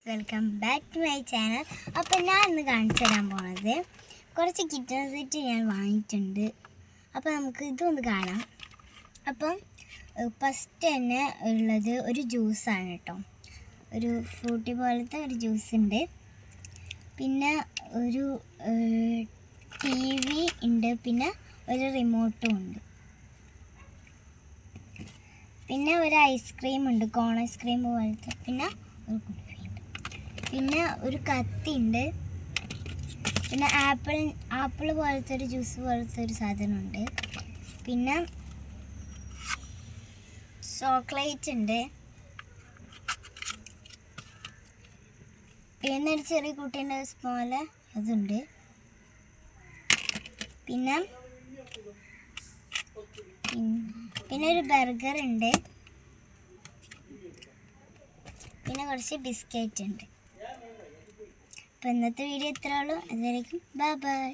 Welcome back to my channel. അപ്പം ഞാൻ ഇന്ന് കാണിച്ചു തരാൻ പോണത് കുറച്ച് കിച്ചൺ സെറ്റ് ഞാൻ വാങ്ങിയിട്ടുണ്ട്. അപ്പോൾ നമുക്ക് ഇതൊന്ന് കാണാം. അപ്പം ഫസ്റ്റ് തന്നെ ഉള്ളത് ഒരു ജ്യൂസാണ് കേട്ടോ. ഒരു ഫ്രൂട്ടി പോലത്തെ ഒരു ജ്യൂസ് ഉണ്ട്. പിന്നെ ഒരു TV ഉണ്ട്. പിന്നെ ഒരു റിമോട്ടും ഉണ്ട്. പിന്നെ ഒരു ഐസ്ക്രീം ഉണ്ട്, കോൺ ഐസ്ക്രീം പോലത്തെ. പിന്നെ ഒരു കുപ്പിയുണ്ട്. പിന്നെ ഒരു കത്തി ഉണ്ട്. പിന്നെ ആപ്പിൾ പോലത്തെ ഒരു ജ്യൂസ് പോലത്തെ ഒരു സാധനമുണ്ട്. പിന്നെ ചോക്ലേറ്റ് ഉണ്ട്. പിന്നെ ഒരു ചെറിയ കുട്ടീൻ്റെ പോലെ അതുണ്ട്. പിന്നെ ഒരു ബർഗർ ഉണ്ട്. പിന്നെ കുറച്ച് ബിസ്ക്കറ്റ് ഉണ്ട്. അപ്പോൾ ഇന്നത്തെ വീഡിയോ ഇത്രേ ഉള്ളൂ. അതുവരേക്കും ബൈ ബൈ.